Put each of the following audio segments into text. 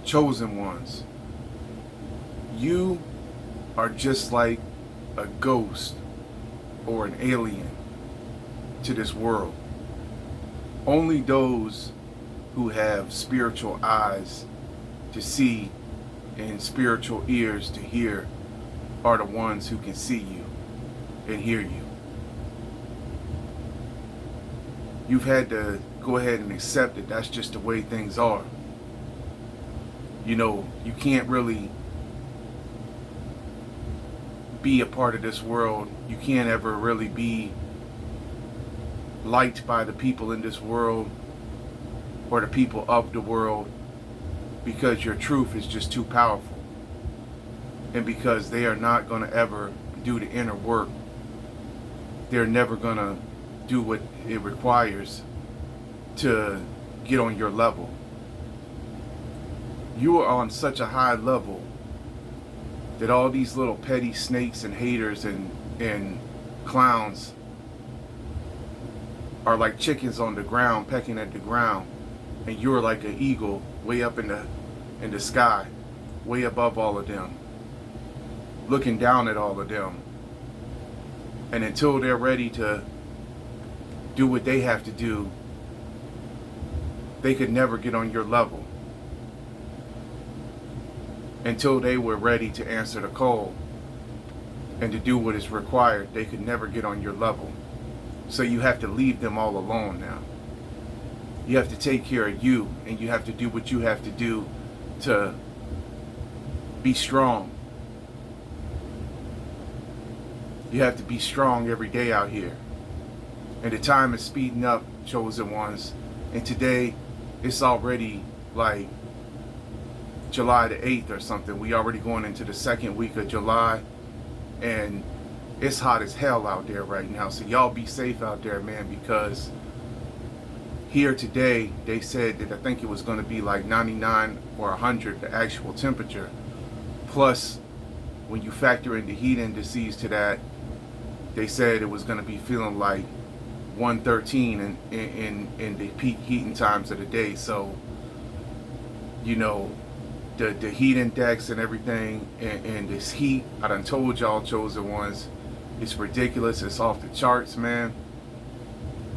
chosen ones, you are just like a ghost or an alien to this world. Only those who have spiritual eyes to see and spiritual ears to hear are the ones who can see you and hear you. You've had to go ahead and accept that that's just the way things are. You know, you can't really be a part of this world. You can't ever really be liked by the people in this world or the people of the world, because your truth is just too powerful, and because they are not going to ever do the inner work. They're never going to do what it requires to get on your level. You are on such a high level that all these little petty snakes and haters and clowns are like chickens on the ground pecking at the ground, and you're like an eagle way up in the sky, way above all of them, looking down at all of them. And until they're ready to do what they have to do, they could never get on your level. Until they were ready to answer the call and to do what is required, they could never get on your level. So you have to leave them all alone now. You have to take care of you, and you have to do what you have to do to be strong. You have to be strong every day out here. And the time is speeding up, chosen ones. And today, it's already like July the 8th or something. We already going into the second week of July. And it's hot as hell out there right now. So y'all be safe out there, man, because here today, they said that I think it was going to be like 99 or 100, the actual temperature. Plus, when you factor in the heat indices to that, they said it was going to be feeling like 113 in the peak heating times of the day. So, you know, the heat index and everything, and this heat, I done told y'all, chosen ones, it's ridiculous. It's off the charts, man.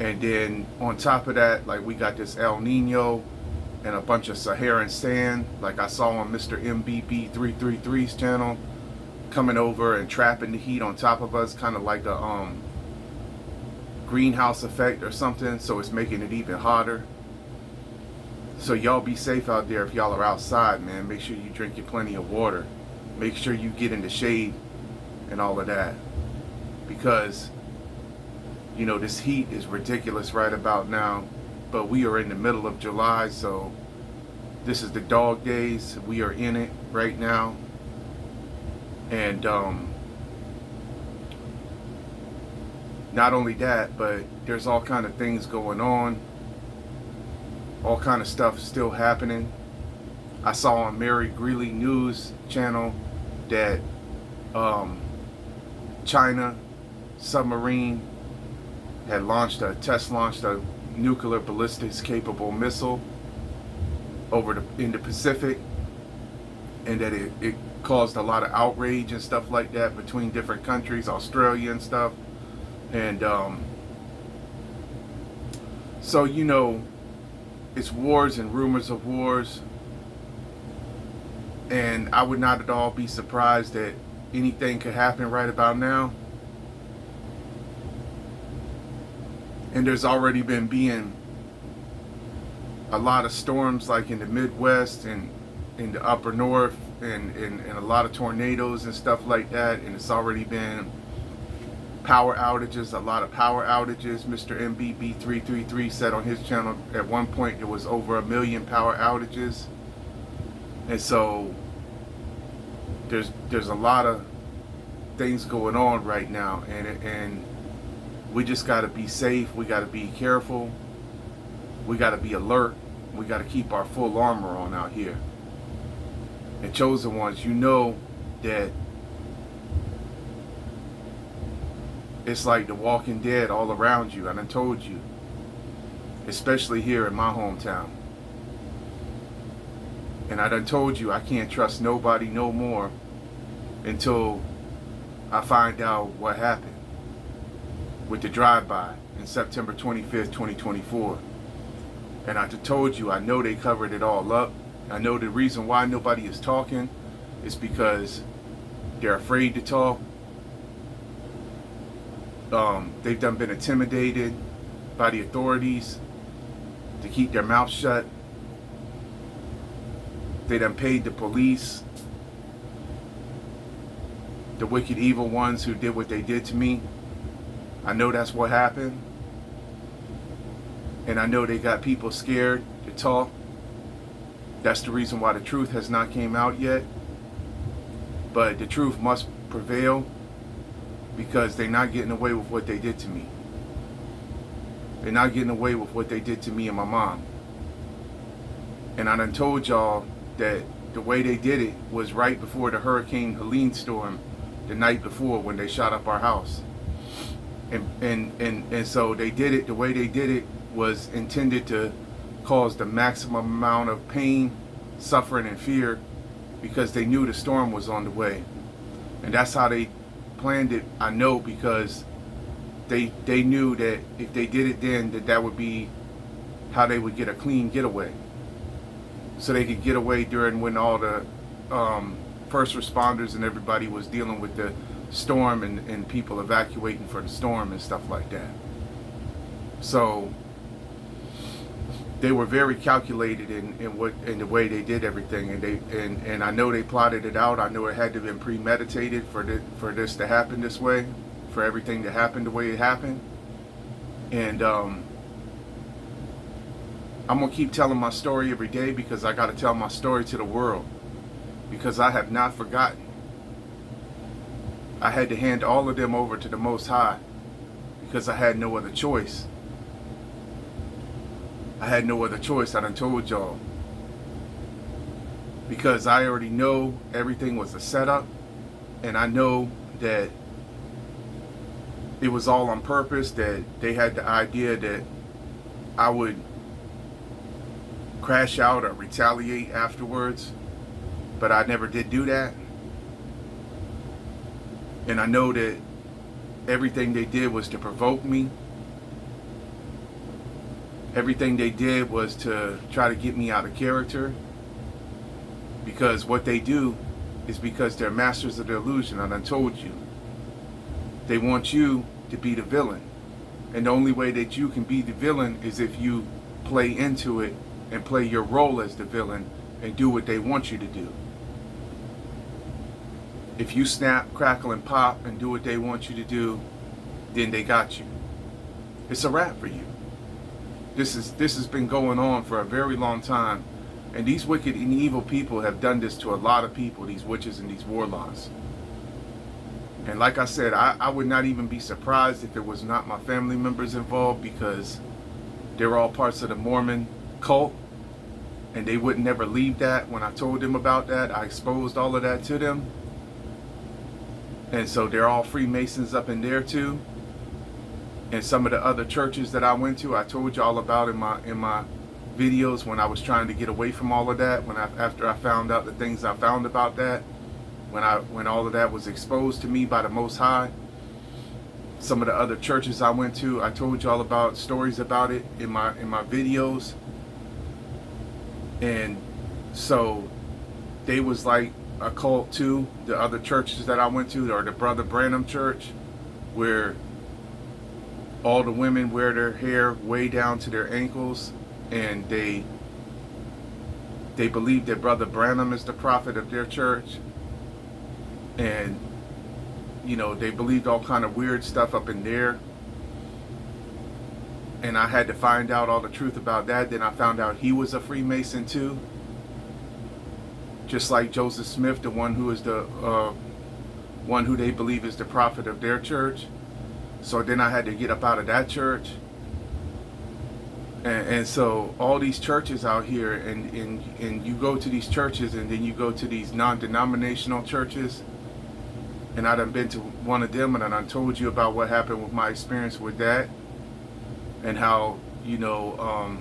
And then on top of that, like, we got this El Nino and a bunch of Saharan sand, like I saw on Mr. MBB 333's channel, coming over and trapping the heat on top of us, kind of like a greenhouse effect or something. So it's making it even hotter. So y'all be safe out there if y'all are outside, man. Make sure you drink your plenty of water. Make sure you get in the shade and all of that, because you know, this heat is ridiculous right about now, but we are in the middle of July, so this is the dog days. We are in it right now. And not only that, but there's all kind of things going on, all kind of stuff still happening. I saw on Mary Greeley News channel that China submarine had test launched a nuclear ballistics capable missile in the Pacific, and that it caused a lot of outrage and stuff like that between different countries, Australia and stuff. And so, you know, it's wars and rumors of wars, and I would not at all be surprised that anything could happen right about now. And there's already been a lot of storms, like in the Midwest and in the upper north, and a lot of tornadoes and stuff like that. And it's already been power outages, a lot of power outages. Mr. MBB333 said on his channel at one point there was over 1 million power outages. And so there's a lot of things going on right now, and we just got to be safe. We got to be careful. We got to be alert. We got to keep our full armor on out here. And chosen ones, you know that it's like the Walking Dead all around you. I done told you, especially here in my hometown. And I done told you I can't trust nobody no more until I find out what happened with the drive-by in September 25th, 2024. And I told you, I know they covered it all up. I know the reason why nobody is talking is because they're afraid to talk. They've done been intimidated by the authorities to keep their mouth shut. They done paid the police, the wicked evil ones who did what they did to me. I know that's what happened. And I know they got people scared to talk. That's the reason why the truth has not came out yet. But the truth must prevail because they're not getting away with what they did to me. They're not getting away with what they did to me and my mom. And I done told y'all that the way they did it was right before the Hurricane Helene storm the night before when they shot up our house. And so they did it, the way they did it was intended to cause the maximum amount of pain, suffering, and fear because they knew the storm was on the way. And that's how they planned it, I know, because they knew that if they did it then, that would be how they would get a clean getaway. So they could get away during when all the first responders and everybody was dealing with the storm and people evacuating for the storm and stuff like that. So they were very calculated in the way they did everything, and I know they plotted it out. I know it had to have been premeditated for this to happen this way, for everything to happen the way it happened. And I'm gonna keep telling my story every day because I got to tell my story to the world, because I have not forgotten. I had to hand all of them over to the Most High because I had no other choice. I had no other choice. I done told y'all. Because I already know everything was a setup, and I know that it was all on purpose, that they had the idea that I would crash out or retaliate afterwards, but I never did do that. And I know that everything they did was to provoke me. Everything they did was to try to get me out of character. Because what they do is because they're masters of the illusion. And I told you. They want you to be the villain. And the only way that you can be the villain is if you play into it and play your role as the villain and do what they want you to do. If you snap, crackle, and pop and do what they want you to do, then they got you. It's a wrap for you. This has been going on for a very long time. And these wicked and evil people have done this to a lot of people, these witches and these warlocks. And like I said, I would not even be surprised if there was not my family members involved, because they're all parts of the Mormon cult. And they would never leave that. When I told them about that, I exposed all of that to them. And so they're all Freemasons up in there too. And some of the other churches that I went to, I told you all about in my videos when I was trying to get away from all of that. After I found out the things I found about that, when all of that was exposed to me by the Most High, some of the other churches I went to, I told you all about stories about it in my videos. And so they was like a cult too. The other churches that I went to, or the Brother Branham Church, where all the women wear their hair way down to their ankles, and they believe that Brother Branham is the prophet of their church. And you know, they believed all kind of weird stuff up in there. And I had to find out all the truth about that. Then I found out he was a Freemason too. Just like Joseph Smith, the one who is the one who they believe is the prophet of their church. So then I had to get up out of that church. And so all these churches out here, and you go to these churches, and then you go to these non-denominational churches. And I done been to one of them, and I done told you about what happened with my experience with that. And how, you know,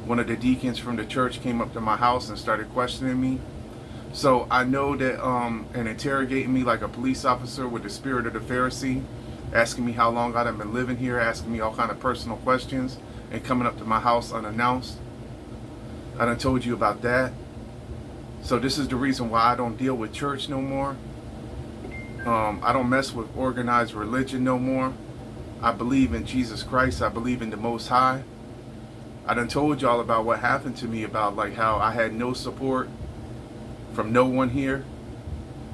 One of the deacons from the church came up to my house and started questioning me. So I know that and interrogating me like a police officer with the spirit of the Pharisee, asking me how long I've been living here, asking me all kind of personal questions, and coming up to my house unannounced. I done told you about that. So this is the reason why I don't deal with church no more. I don't mess with organized religion no more. I believe in Jesus Christ. I believe in the Most High. I done told y'all about what happened to me, about like how I had no support from no one here.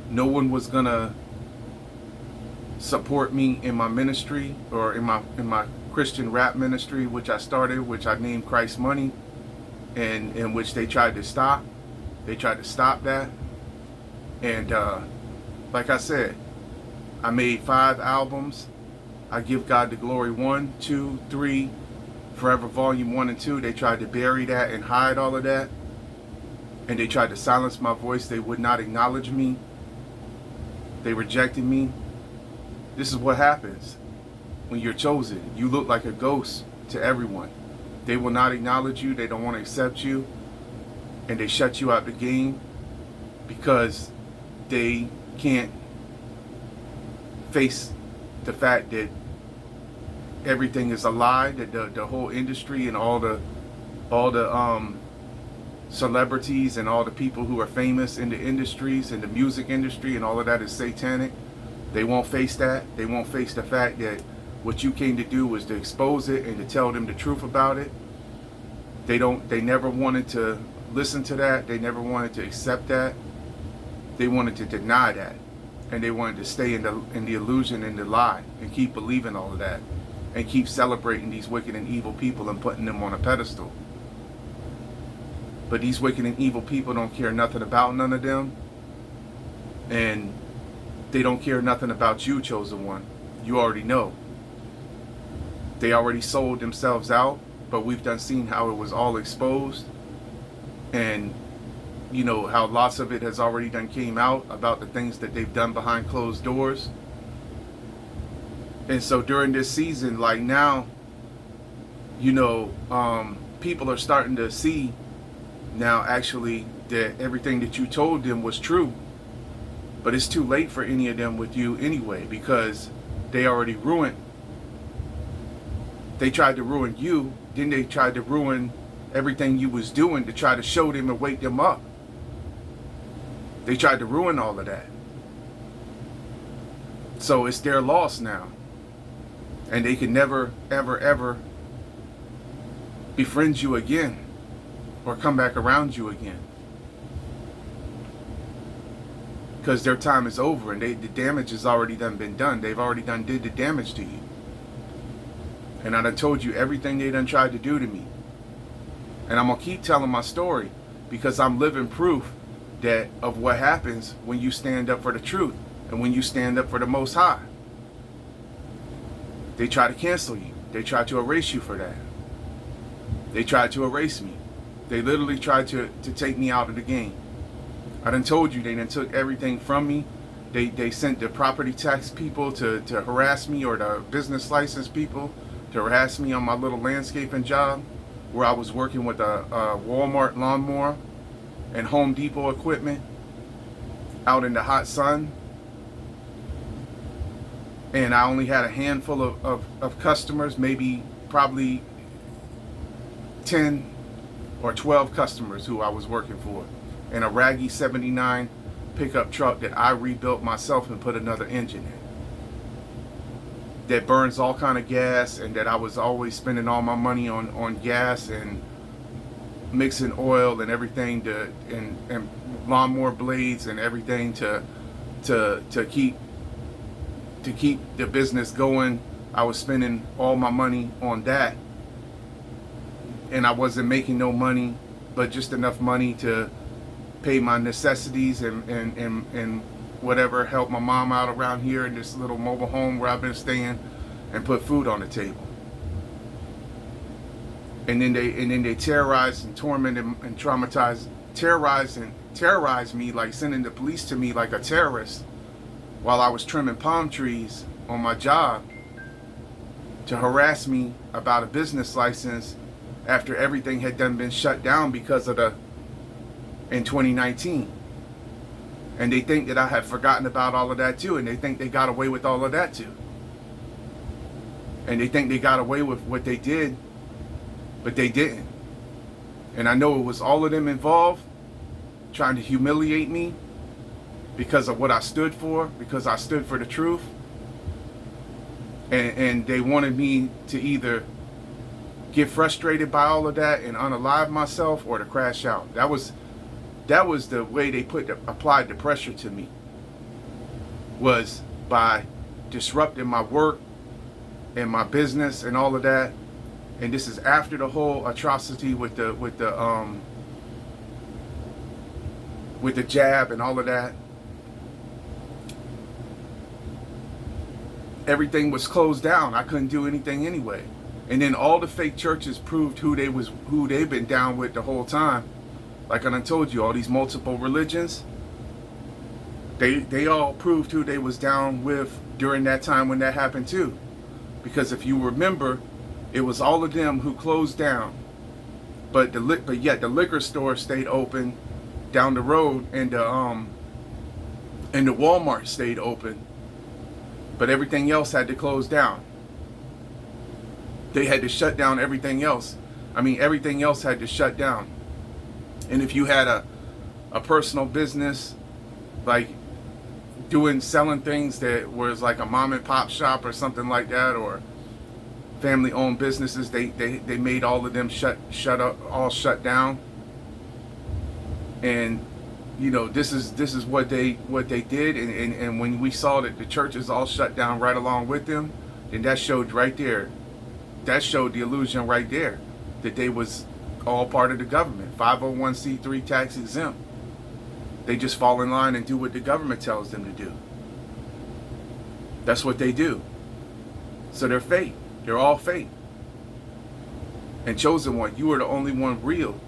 No one was gonna support me in my ministry, or in my Christian rap ministry, which I started, which I named Christ Money, and in which they tried to stop. They tried to stop that. And like I said, I made 5 albums. I Give God the Glory 1, 2, 3, Forever Volume 1 and 2. They tried to bury that and hide all of that. And they tried to silence my voice. They would not acknowledge me. They rejected me. This is what happens when you're chosen. You look like a ghost to everyone. They will not acknowledge you. They don't want to accept you. And they shut you out the game because they can't face the fact that everything is a lie, that the whole industry and all the celebrities and all the people who are famous in the industries, in the music industry, and all of that is satanic. They won't face that. They won't face the fact that what you came to do was to expose it and to tell them the truth about it. They never wanted to listen to that. They never wanted to accept that. They wanted to deny that. And they wanted to stay in the illusion and the lie and keep believing all of that and keep celebrating these wicked and evil people and putting them on a pedestal. But these wicked and evil people don't care nothing about none of them. And they don't care nothing about you, chosen one. You already know. They already sold themselves out, but we've done seen how it was all exposed. And you know how lots of it has already done came out about the things that they've done behind closed doors. And so during this season, like now, you know, people are starting to see now actually that everything that you told them was true. But it's too late for any of them with you anyway, because they already ruined. They tried to ruin you, then they tried to ruin everything you was doing to try to show them and wake them up. They tried to ruin all of that. So it's their loss now. And they can never, ever, ever befriend you again or come back around you again. Because their time is over and the damage has already been done. They've already did the damage to you. And I done told you everything they done tried to do to me. And I'm going to keep telling my story because I'm living proof that of what happens when you stand up for the truth and when you stand up for the Most High. They try to cancel you. They try to erase you for that. They tried to erase me. They literally tried to take me out of the game. I done told you they done took everything from me. They sent the property tax people to harass me, or the business license people to harass me on my little landscaping job where I was working with a Walmart lawnmower and Home Depot equipment out in the hot sun. And I only had a handful of customers, probably 10 or 12 customers who I was working for, and a raggy 79 pickup truck that I rebuilt myself and put another engine in, that burns all kind of gas, and that I was always spending all my money on gas and mixing oil and everything and lawnmower blades and everything to keep the business going. I was spending all my money on that, and I wasn't making no money, but just enough money to pay my necessities and whatever, help my mom out around here in this little mobile home where I've been staying, and put food on the table. And then they terrorized and tormented and traumatized, terrorized me, like sending the police to me like a terrorist, while I was trimming palm trees on my job, to harass me about a business license after everything had done been shut down because of in 2019. And they think that I had forgotten about all of that too, and they think they got away with all of that too. And they think they got away with what they did, but they didn't. And I know it was all of them involved, trying to humiliate me because of what I stood for, because I stood for the truth. And they wanted me to either get frustrated by all of that and unalive myself, or to crash out. That was the way they applied the pressure to me, was by disrupting my work and my business and all of that. And this is after the whole atrocity with the jab and all of that. Everything was closed down. I couldn't do anything anyway. And then all the fake churches proved who they've been down with the whole time. Like I done told you, all these multiple religions, they all proved who they was down with during that time when that happened too. Because if you remember, it was all of them who closed down, but yet the liquor store stayed open down the road, and the Walmart stayed open, but everything else had to close down. They had to shut down everything else. I mean, everything else had to shut down. And if you had a personal business, like selling things that was like a mom and pop shop or something like that, or family owned businesses, they made all of them shut down. And you know, this is what they did. And when we saw that the churches all shut down right along with them, then that showed right there, that showed the illusion right there, that they was all part of the government, 501c3 tax exempt. They just fall in line and do what the government tells them to do. That's what they do. So they're fake. They're all fake. And Chosen One, you are the only one real.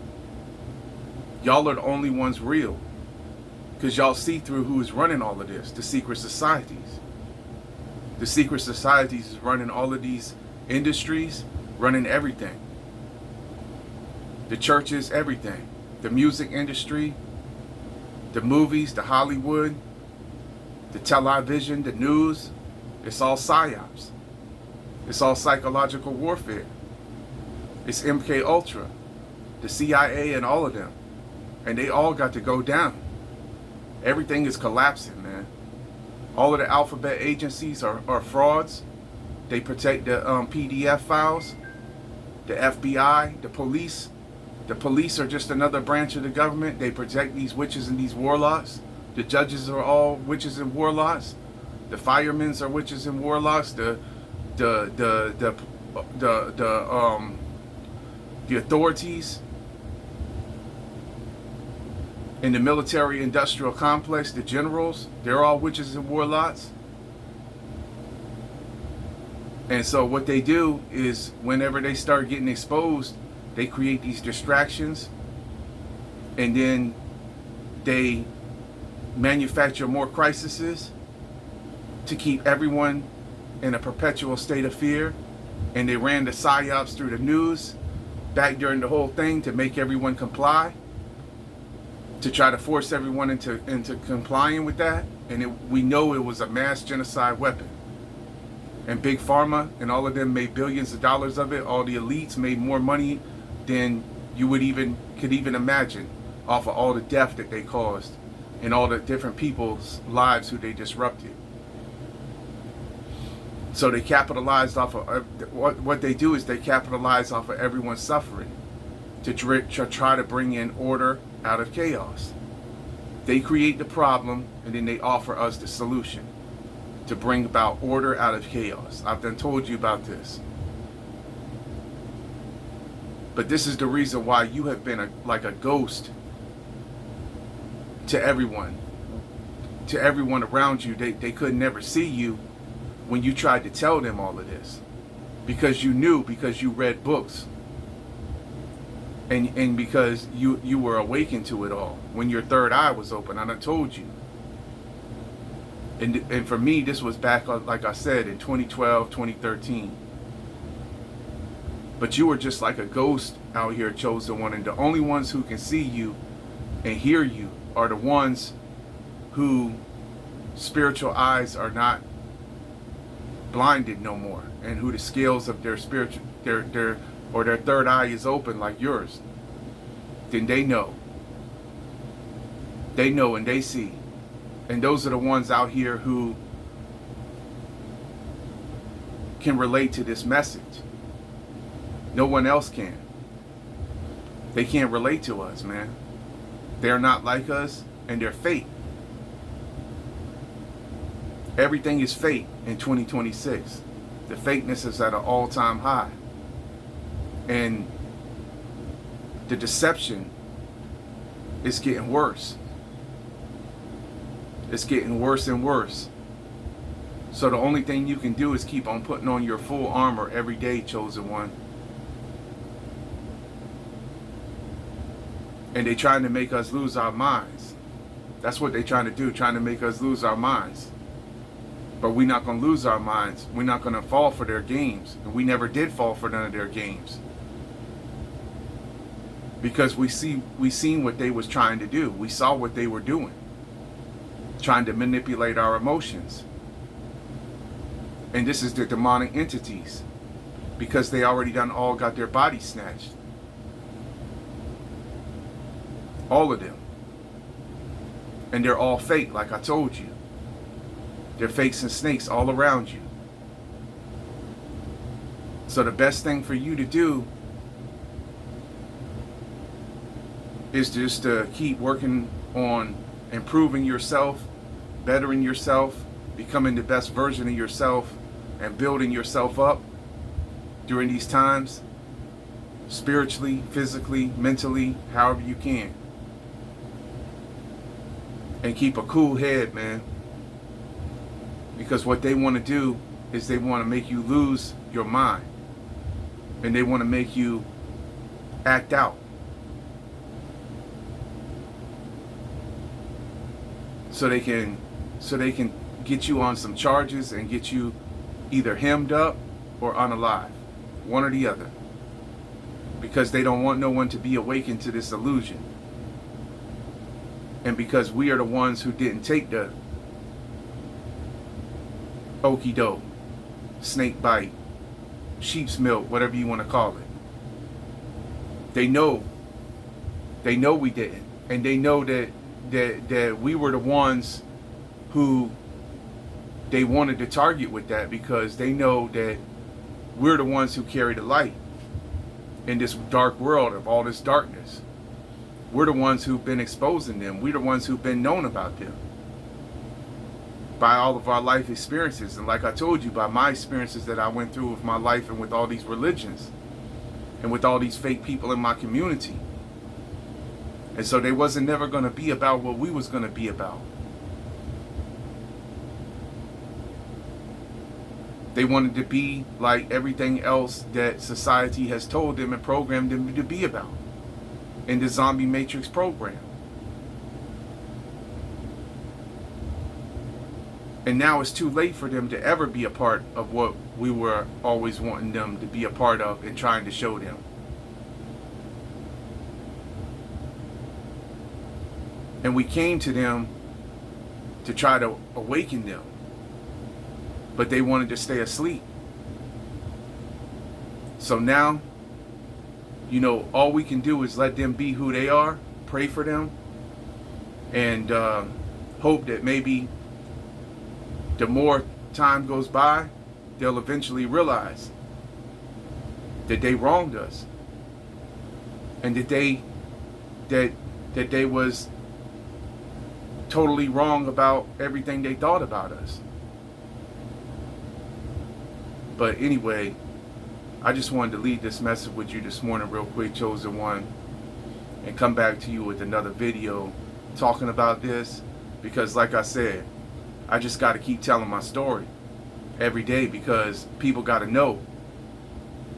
Y'all are the only ones real. Because y'all see through who is running all of this. The secret societies. The secret societies is running all of these industries, running everything. The churches, everything. The music industry, the movies, the Hollywood, the television, the news. It's all psyops. It's all psychological warfare. It's MK Ultra, the CIA, and all of them. And they all got to go down. Everything is collapsing, man. All of the alphabet agencies are frauds. They protect the PDF files, the FBI, the police. The police are just another branch of the government. They protect these witches and these warlocks. The judges are all witches and warlocks. The firemen are witches and warlocks. The authorities in the military industrial complex, the generals, they're all witches and warlocks. And so what they do is, whenever they start getting exposed, they create these distractions, and then they manufacture more crises to keep everyone in a perpetual state of fear. And they ran the psyops through the news back during the whole thing to make everyone comply, to try to force everyone into complying with that. And we know it was a mass genocide weapon. And Big Pharma and all of them made billions of dollars of it. All the elites made more money than you could even imagine off of all the death that they caused and all the different people's lives who they disrupted. So they capitalized off of what they do is they capitalize off of everyone's suffering to try to bring in order out of chaos. They create the problem, and then they offer us the solution to bring about order out of chaos. I've done told you about this. But this is the reason why you have been like a ghost to everyone. To everyone around you. They could never see you when you tried to tell them all of this. Because you knew, because you read books. And because you were awakened to it all. When your third eye was open, I done told you. And for me, this was back, like I said, in 2012, 2013. But you are just like a ghost out here, chosen one. And the only ones who can see you and hear you are the ones who spiritual eyes are not blinded no more, and who the scales of their spiritual their third eye is open like yours. Then they know and they see. And those are the ones out here who can relate to this message. No one else can. They can't relate to us, man. They're not like us, and they're fake. Everything is fake in 2026. The fakeness is at an all-time high. And the deception is getting worse. It's getting worse and worse. So the only thing you can do is keep on putting on your full armor every day, chosen one. And they're trying to make us lose our minds. That's what they're trying to do, trying to make us lose our minds. But we're not going to lose our minds. We're not going to fall for their games. And we never did fall for none of their games. Because we seen what they was trying to do. We saw what they were doing. Trying to manipulate our emotions. And this is the demonic entities. Because they already all got their bodies snatched. All of them. And they're all fake, like I told you. They're fakes and snakes all around you. So the best thing for you to do is just to keep working on improving yourself, bettering yourself, becoming the best version of yourself, and building yourself up during these times, spiritually, physically, mentally, however you can. And keep a cool head, man. Because what they want to do is they want to make you lose your mind. And they want to make you act out. So they can get you on some charges and get you either hemmed up or unalive. One or the other. Because they don't want no one to be awakened to this illusion. And because we are the ones who didn't take the okie doke, snake bite, sheep's milk, whatever you want to call it. They know we didn't. And they know that we were the ones who they wanted to target with that, because they know that we're the ones who carry the light in this dark world of all this darkness. We're the ones who've been exposing them. We're the ones who've been known about them by all of our life experiences. And like I told you, by my experiences that I went through with my life and with all these religions and with all these fake people in my community. And so they wasn't never going to be about what we was going to be about. They wanted to be like everything else that society has told them and programmed them to be about in the Zombie Matrix program. And now it's too late for them to ever be a part of what we were always wanting them to be a part of and trying to show them. And we came to them to try to awaken them. But they wanted to stay asleep. So now, you know, all we can do is let them be who they are, pray for them, and hope that maybe the more time goes by, they'll eventually realize that they wronged us, and that they was totally wrong about everything they thought about us. But anyway, I just wanted to leave this message with you this morning real quick, chosen one, and come back to you with another video talking about this, because like I said, I just got to keep telling my story every day, because people got to know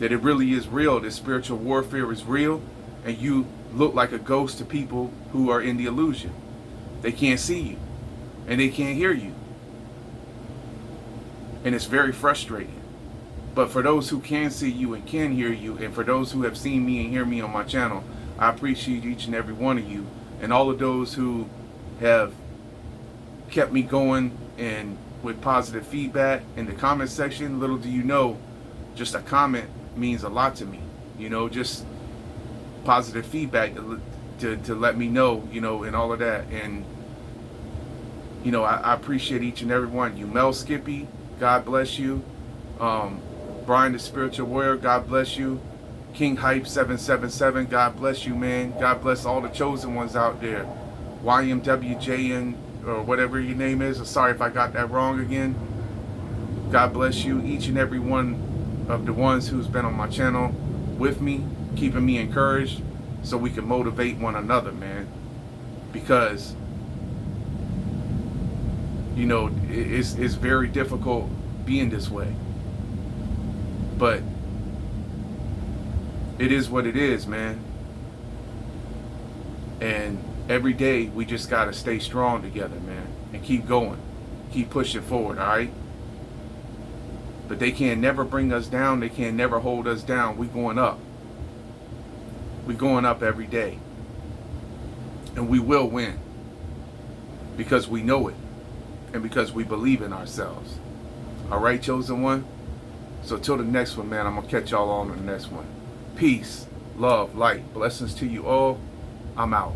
that it really is real. This spiritual warfare is real, and you look like a ghost to people who are in the illusion. They can't see you, and they can't hear you, and it's very frustrating. But for those who can see you and can hear you, and for those who have seen me and hear me on my channel, I appreciate each and every one of you, and all of those who have kept me going and with positive feedback in the comment section. Little do you know, just a comment means a lot to me. You know, just positive feedback to let me know, you know, and all of that. And you know, I appreciate each and every one. You, Mel Skippy, God bless you. Brian the Spiritual Warrior, God bless you. King Hype 777, God bless you, man. God bless all the chosen ones out there. YMWJN, or whatever your name is. Sorry if I got that wrong again. God bless you, each and every one of the ones who's been on my channel with me, keeping me encouraged so we can motivate one another, man. Because, you know, it's very difficult being this way. But it is what it is, man. And every day we just gotta stay strong together, man, and keep going, keep pushing forward, all right? But they can never bring us down. They can never hold us down. We going up. We going up every day, and we will win because we know it and because we believe in ourselves. All right, chosen one. So till the next one, man, I'm gonna catch y'all on the next one. Peace, love, light, blessings to you all. I'm out.